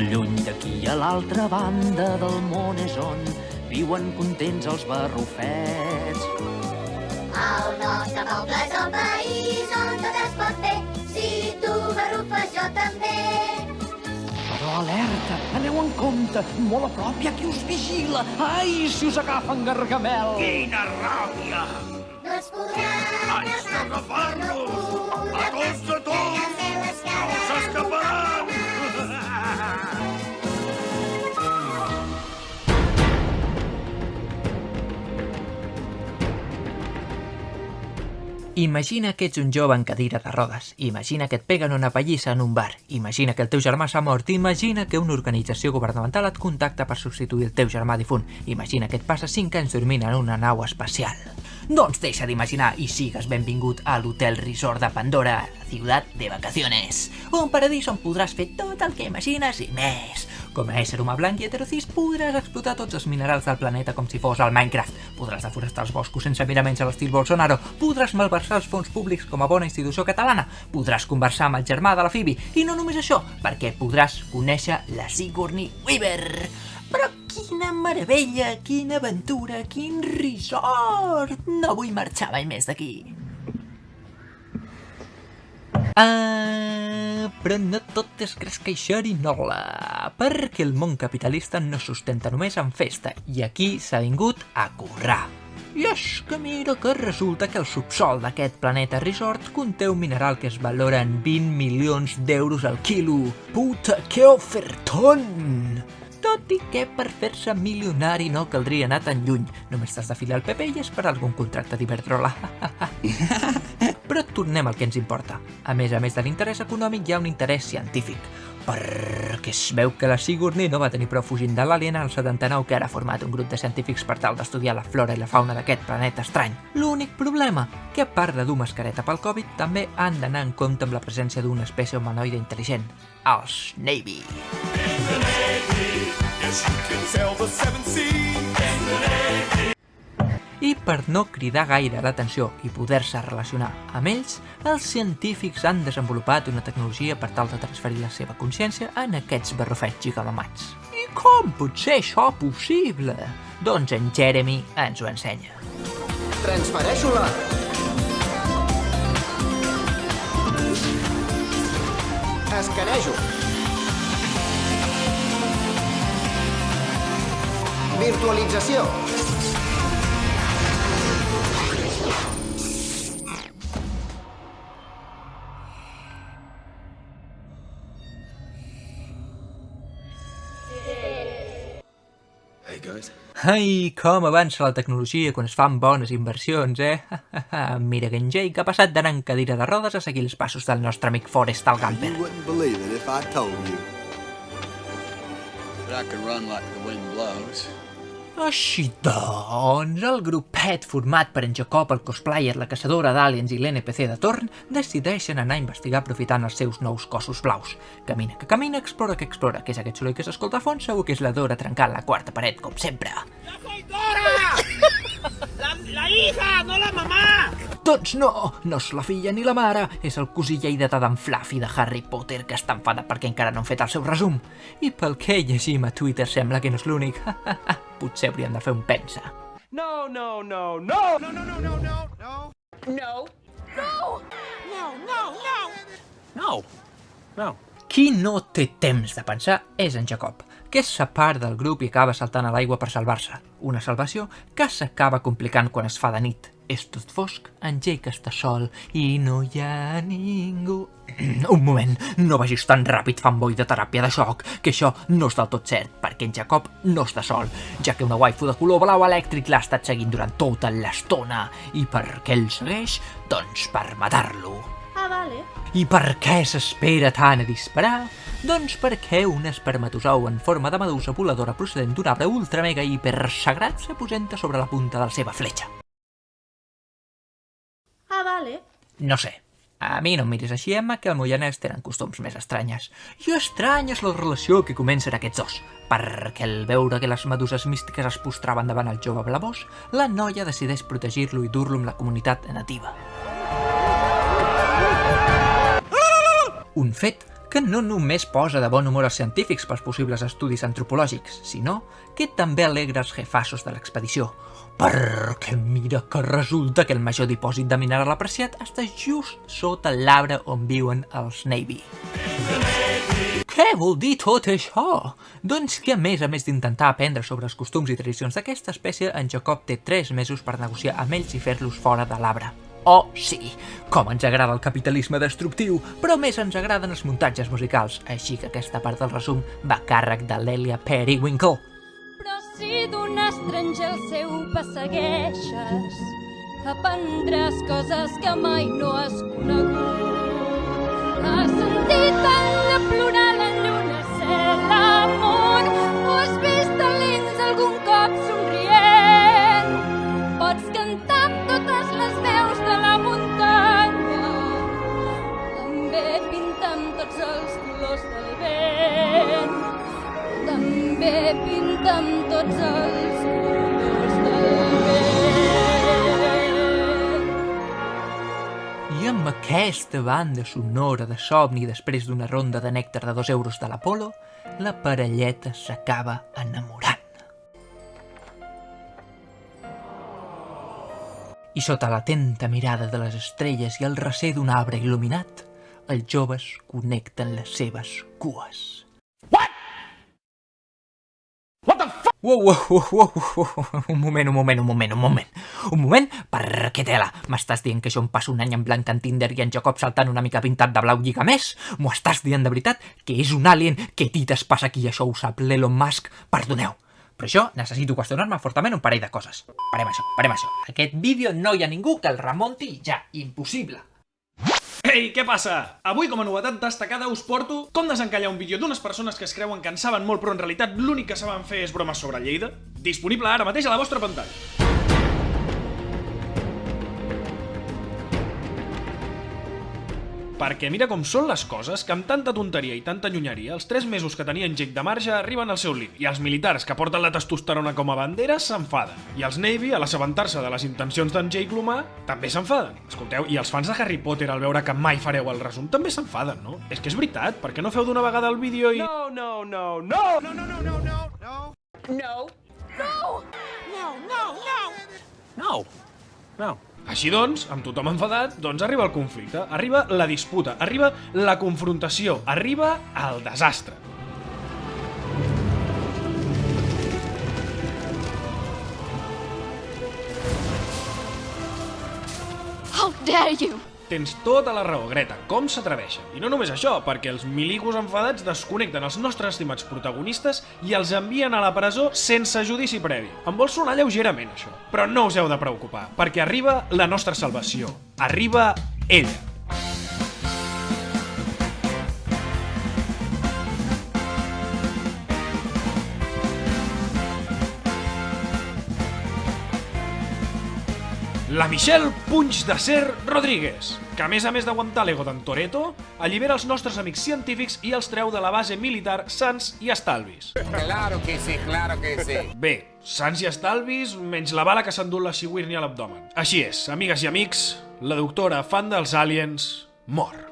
Molt lluny d'aquí a l'altra banda del món és on viuen contents els barrufets. El nostre poble és el país on tot es pot fer. Si tu barrufes, jo també. Però alerta, aneu en compte, molt a prop hi ha qui us vigila. Ai, si us agafen Gargamel! Quina ràbia! No es podran Haig d'agafar-los! A tots de tots! No s'escaparan! Imagina que ets un jove en cadira de rodes. Imagina que et peguen una pallissa en un bar. Imagina que el teu germà s'ha mort. Imagina que una organització governamental et contacta per substituir el teu germà difunt. Imagina que et passes 5 anys dormint en una nau espacial. Doncs deixa d'imaginar i sigues benvingut a l'Hotel Resort de Pandora, la ciutat de vacaciones. Un paradís on podràs fer tot el que imagines i més. Com a ésser humà blanc i heterocis podràs explotar tots els minerals del planeta com si fos el Minecraft. Podràs deforestar els boscos sense miraments a l'estil Bolsonaro. Podràs malversar els fons públics com a bona institució catalana. Podràs conversar amb el germà de la Phoebe. I no només això, perquè podràs conèixer la Sigourney Weaver. Però quina meravella, quina aventura, quin resort! No vull marxar mai més d'aquí. Però no tot és gresca i xerinola, perquè el món capitalista no es sustenta només en festa, i aquí s'ha vingut a currar. I és que mira que resulta que el subsol d'aquest planeta resort conté un mineral que es valora en 20 milions d'euros al quilo. Puta, que ofertón! Tot i que per fer-se milionari no caldria anar tan lluny. Només t'has d'afilar el paper i esperar algun contracte d'Iberdrola. Però tornem al que ens importa. A més de l'interès econòmic hi ha un interès científic. Perquè es veu que la Sigourney no va tenir prou fugint de l'Alien al 79 que ara ha format un grup de científics per tal d'estudiar la flora i la fauna d'aquest planeta estrany. L'únic problema, que a part de dur mascareta pel Covid, també han d'anar en compte amb la presència d'una espècie humanoide intel·ligent, els Navy. I per no cridar gaire l'atenció i poder-se relacionar amb ells, els científics han desenvolupat una tecnologia per tal de transferir la seva consciència en aquests barrufets gigamamats. I com pot ser això possible? Doncs en Jeremy ens ho ensenya. Transfereixo-la! Escanejo! Virtualització! Ai, com avança la tecnologia quan es fan bones inversions, Mira que en Jake ha passat d'anar en cadira de rodes a seguir els passos del nostre amic Forrest el Gamper. You wouldn't believe it if I told you. But I can run like the wind blows. Així doncs, el grupet format per en Jacob, el cosplayer, la caçadora d'aliens i l'NPC de torn decideixen anar a investigar aprofitant els seus nous cossos blaus. Camina que camina, explora que explora. Què és aquest soroll que s'escolta a fons? Segur que és la Dora trencant la quarta paret, com sempre. ¡Yo soy Dora! ¡La hija, no la mamá! Doncs no és la filla ni la mare, és el cosí lleidatà d'en Fluffy de Harry Potter que està enfadat perquè encara no han fet el seu resum. I pel que llegim a Twitter sembla que no és l'únic. Potser hauríem de fer un pensa. No, no, no, no! No, no, no, no, no, no! No. No. No, no, no! No! No. Qui no té temps de pensar és en Jacob, que es separa del grup i acaba saltant a l'aigua per salvar-se. Una salvació que s'acaba complicant quan es fa de nit. És tot fosc, en Jake està sol i no hi ha ningú. Un moment, no vagis tan ràpid, fanboy de teràpia de xoc, que això no és del tot cert, perquè en Jacob no està sol, ja que una waifu de color blau elèctric l'ha estat seguint durant tota l'estona. I per què el segueix? Doncs per matar-lo. Ah, vale. I per què s'espera tant a disparar? Doncs perquè un espermatozou en forma de medusa voladora procedent d'un arbre ultra mega hiper sagrat s'aposenta sobre la punta de la seva fletxa. Ah, vale. No sé, a mi no em miris així, Emma, que al Moianès tenen costums més estranyes. I estranya és la relació que comencen aquests dos, perquè al veure que les meduses místiques es postraven davant el jove blavós, la noia decideix protegir-lo i dur-lo amb la comunitat nativa. Un fet que no només posa de bon humor els científics pels possibles estudis antropològics, sinó que també alegra els jefassos de l'expedició, perquè mira que resulta que el major dipòsit de mineral apreciat està just sota l'arbre on viuen els Navy. Què vol dir tot això? Doncs que a més d'intentar aprendre sobre els costums i tradicions d'aquesta espècie, en Jacob té 3 mesos per negociar amb ells i fer-los fora de l'arbre. Oh, sí, com ens agrada el capitalisme destructiu, però més ens agraden els muntatges musicals, així que aquesta part del resum va a càrrec de l'Elia Periwinkle. Però si d'un estranger el seu persegueixes, aprendràs coses que mai no has conegut. Has sentit tant de plorar la lluna cel amunt, o has vist a l'Ins algun cop somrient. Pots cantar amb totes les veus de la muntanya, també pintar amb tots els colors del vent, també pintar amb tots els colors del vent. I amb aquesta banda sonora de somni després d'una ronda de nèctar de 2 euros de l'Apolo, la parelleta s'acaba enamorant. I sota l'atenta mirada de les estrelles i el recer d'un arbre il·luminat, els joves connecten les seves cues. Wow, un moment, perquè tela, m'estàs dient que jo em passo un any en blanc en Tinder i en Jacob saltant una mica pintat de blau lliga més? M'ho estàs dient de veritat? Que és un alien? Què tites passa aquí? Això ho sap l'Elon Musk? Perdoneu, però això necessito qüestionar-me fortament un parell de coses. Parem això. Aquest vídeo no hi ha ningú que el remunti ja, impossible. Ei, què passa? Avui, com a novetat destacada, us porto com desencallar un vídeo d'unes persones que es creuen que en saben molt, però en realitat l'únic que saben fer és bromes sobre Lleida. Disponible ara mateix a la vostra pantalla. Perquè mira com són les coses, que amb tanta tonteria i tanta llunyeria, els 3 mesos que tenien Jake de marge arriben al seu límit. I els militars que porten la testosterona com a bandera s'enfaden. I els Navy, a l'assabentar-se de les intencions d'en Jake l'humà, també s'enfaden. Escolteu, i els fans de Harry Potter al veure que mai fareu el resum també s'enfaden, no? És que és veritat, per què no feu d'una vegada el vídeo i... No. Així doncs, amb tothom enfadat, doncs arriba el conflicte, arriba la disputa, arriba la confrontació, arriba el desastre. How dare you! Tens tota la raó, Greta, com s'atreveixen? I no només això, perquè els milicos enfadats desconnecten els nostres estimats protagonistes i els envien a la presó sense judici previ. Em vol sonar lleugerament, això. Però no us heu de preocupar, perquè arriba la nostra salvació. Arriba ella. La Michelle Punys d'Acer Rodríguez, que a més d'aguantar l'ego d'en Toretto, allibera els nostres amics científics i els treu de la base militar sans i estalvis. Claro que sí. Bé, sans i estalvis, menys la bala que s'endú la Sigourney a l'abdomen. Així és, amigues i amics, la doctora fan dels aliens mor.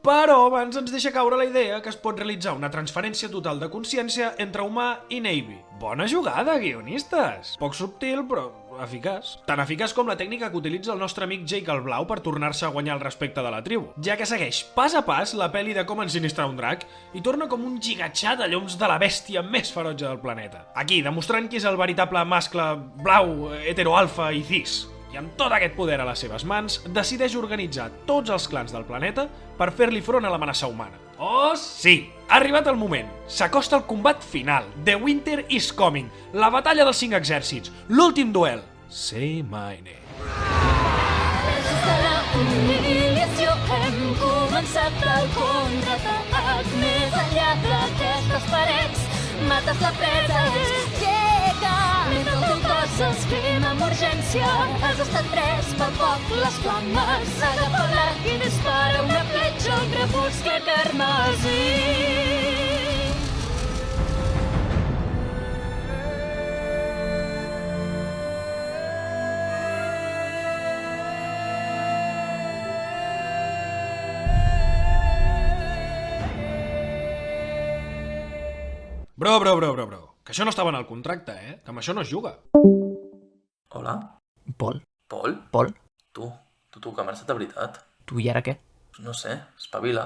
Però abans ens deixa caure la idea que es pot realitzar una transferència total de consciència entre humà i Navy. Bona jugada, guionistes! Poc subtil, però eficaç. Tan eficaç com la tècnica que utilitza el nostre amic Jake el Blau per tornar-se a guanyar el respecte de la tribu, ja que segueix pas a pas la pel·li de com ensinistrar un drac i torna com un gigatxà de llums de la bèstia més ferotge del planeta. Aquí, demostrant qui és el veritable mascle blau, heteroalfa i cis. I amb tot aquest poder a les seves mans, decideix organitzar tots els clans del planeta per fer-li front a l'amenaça humana. Oh, sí! Ha arribat el moment. S'acosta el combat final. The Winter is coming. La batalla dels 5 exèrcits. L'últim duel. Say my name. Des de la humiliació hem començat el contraatac. Més enllà d'aquestes parets, mates la presa, llega. Mentre el teu cos els crema amb urgència, has estat pres pel foc, les flames. Agafa l'arc i dispara una fletxa al crepuscle carmesí. Bro, que això no estava en el contracte, que amb això no es juga. Hola? Pol? Pol? Pol? Tu, que m'has estat de veritat. Tu i ara què? No sé, espavila.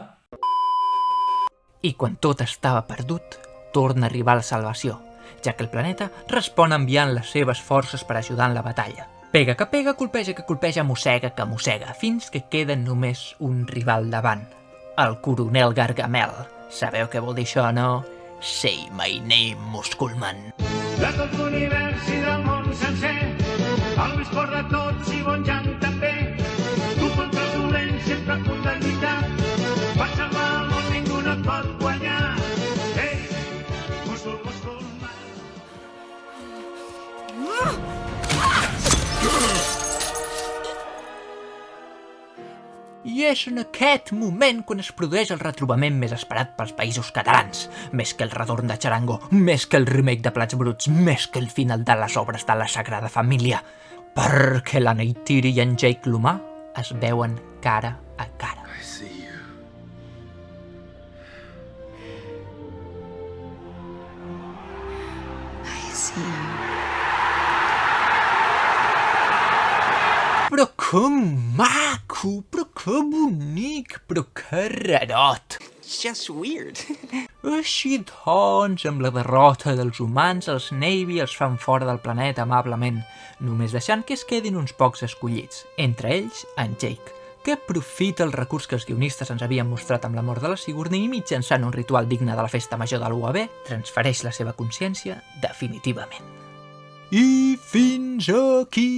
I quan tot estava perdut, torna a arribar la salvació, ja que el planeta respon enviant les seves forces per ajudar en la batalla. Pega que pega, colpeja que colpeja, mossega que mossega, fins que queda només un rival davant, el coronel Gargamel. Sabeu què vol dir això, no? Say my name, Musculman. De tot l'univers i del món sencer, el més fort de tots i bon Jan també. Tu contra els dolents sempre a punt de lluitar, per salvar el món ningú no et pot guanyar. Ei, Musculman. I és en aquest moment quan es produeix el retrobament més esperat pels països catalans. Més que el retorn de Charango, més que el remake de Plats Bruts, més que el final de les obres de la Sagrada Família. Perquè la Neytiri i en Jake l'humà es veuen cara a cara. I see you. I see you. Però que maco, però que bonic, però que rarot. It's just weird. Així doncs, amb la derrota dels humans, els Navy els fan fora del planeta amablement, només deixant que es quedin uns pocs escollits, entre ells en Jake, que aprofita el recurs que els guionistes ens havien mostrat amb la mort de la Sigourney i mitjançant un ritual digne de la festa major de l'UAB, transfereix la seva consciència definitivament. I fins aquí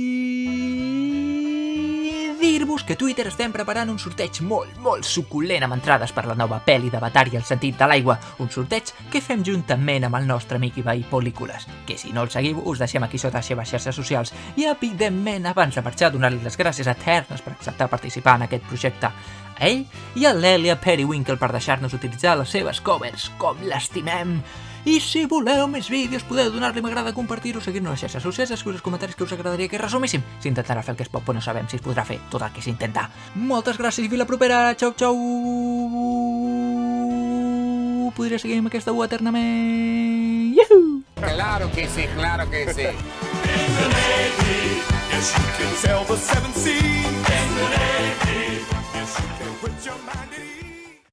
dir-vos que a Twitter estem preparant un sorteig molt suculent amb entrades per la nova pel·li d'Avatar i el sentit de l'aigua, un sorteig que fem juntament amb el nostre amic i veí Pel·lícules, que si no el seguiu us deixem aquí sota les seves xarxes socials i evidentment abans de marxar donar-li les gràcies eternes per acceptar participar en aquest projecte a ell i a l'Èlia Periwinkle per deixar-nos utilitzar les seves covers, com l'estimem. I si voleu més vídeos podeu donar-li m'agrada, compartir-ho, seguir-nos a les xarxes socials, escriure els comentaris que us agradaria que resumíssim. S'intentarà fer el que es pot, però no sabem si es podrà fer tot el que s'intenta. Moltes gràcies i fins la propera. Xau, xau. Podria seguir amb aquesta ua eternament. Yuhu! Claro que sí, claro que sí. In the Navy, yes you can sail the 7 seas. In the Navy, yes you can put your mind